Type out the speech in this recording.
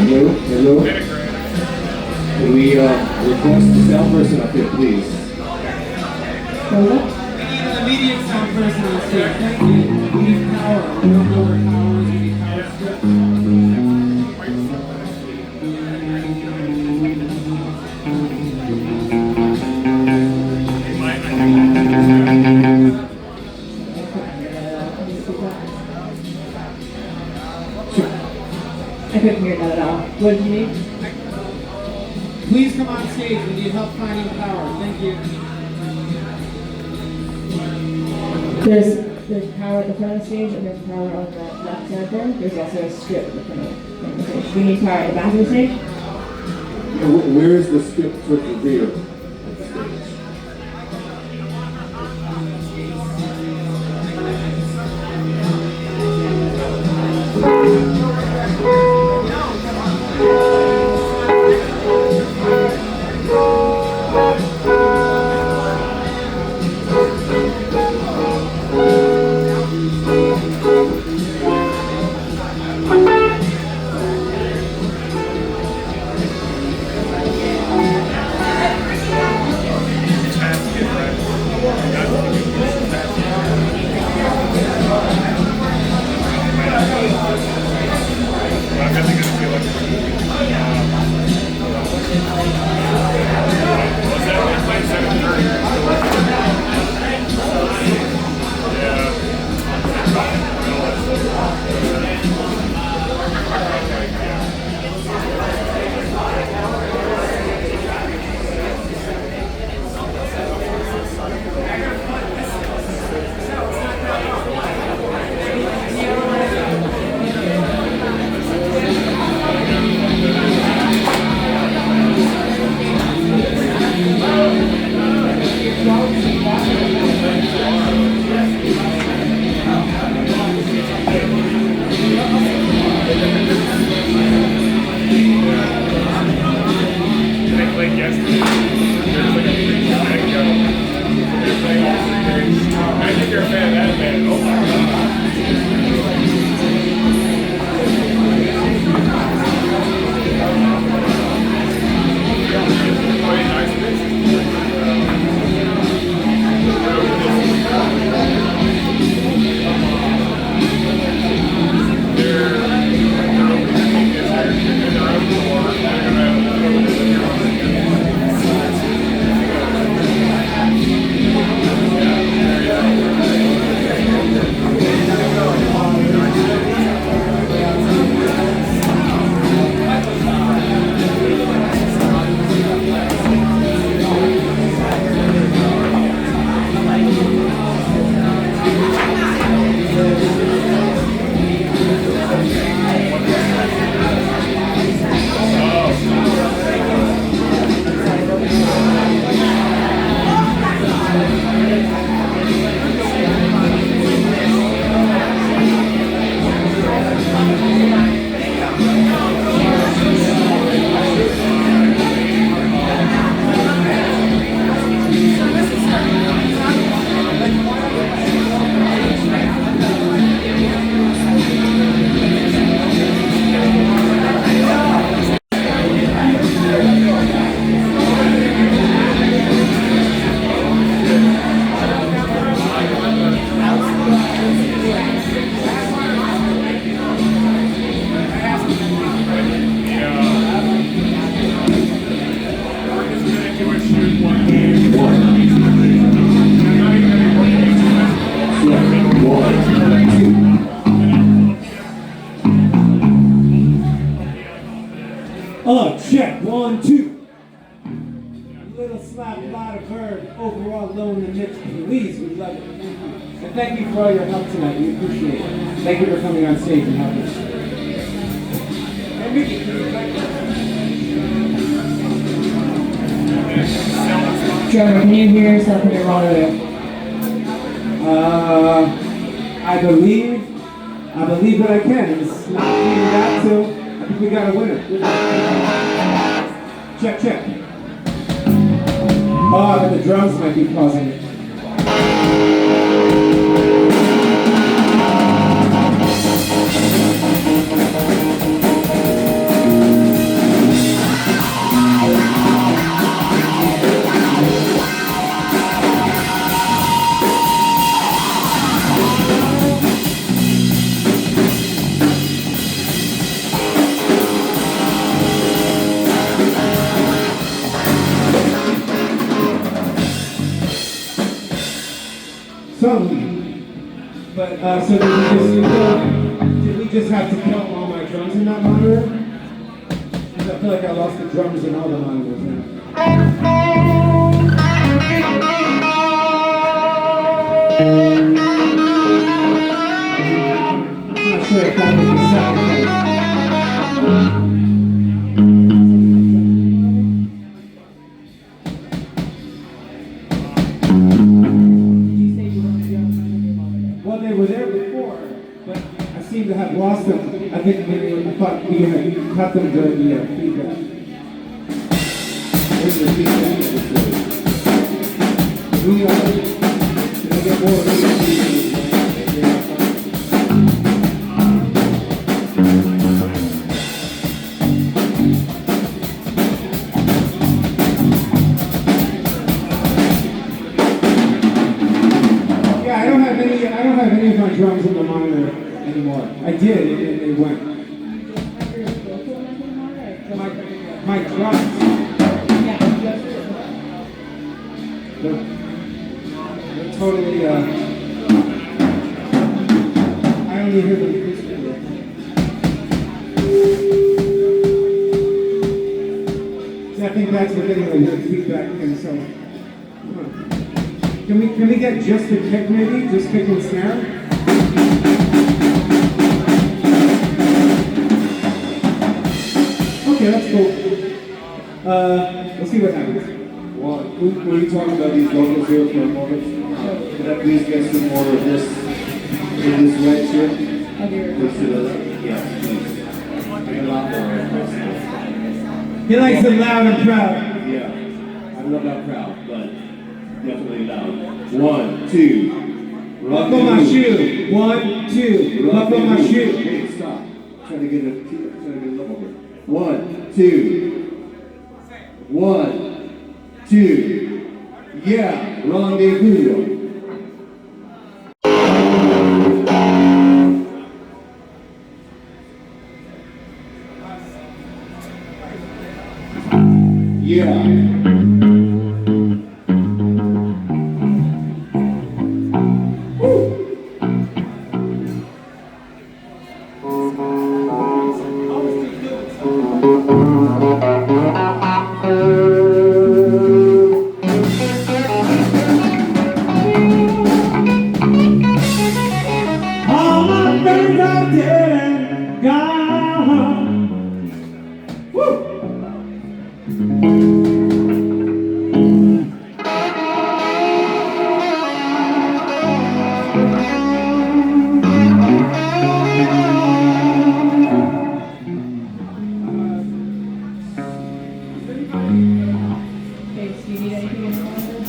Hello, hello. Can we request the sound person up here, please? Hello? We need an immediate sound person on stage. Thank you. We need power. We don't know where power is. We need power strips. I couldn't hear that at all. What did you need? Please come on stage. We need help finding power. Thank you. There's power at the front of the stage and there's power on the left side there. There's also a strip at the front of the stage. Do you need power at the back of the stage? Where is the strip toward the rear of the stage? check, 1, 2. Little slap, lot of verb, overall low in the mix, please, we love it. Thank you. And thank you for all your help tonight, we appreciate it. Thank you for coming on stage and helping us. And Mickey, can you back Trevor, can you hear yourself in your monitor? I believe that I can. It's not being that, so I think we got a winner. Check, check. Oh, but the drums might be causing it. But so did we just have to kill all my drums in that monitor? Because I feel like I lost the drums in all the monitors now. I'm not sure if that would be sacrificed. Well, they were there before, but I seem to have lost them. I think I thought we had cut them during the feedback. During the feedback. We can I get more of these? I don't have any of my drums in the monitor anymore. I did, and they went. My drums. They're totally, I only hear them acoustically. See, I think that's what getting the feedback thing, so. Can we get just the kick maybe? Just kick and snare? Okay, that's cool. Let's see what happens. Well, when you talk about these vocals here for a moment, could I please get some more of this in this wedge here? Please do that. Yes, please. Bring a lot more if possible. He likes it loud and proud. Yeah, I'm not that proud, but definitely loud. 1, 2. Buckle my shoe. 1, 2. Buckle my shoe. Hey, stop. Trying to get a level here. 1, 2. 1, 2. Yeah, rendezvous. Yeah. All my friends are dead and gone. Woo! Okay, do you need anything in the monitor?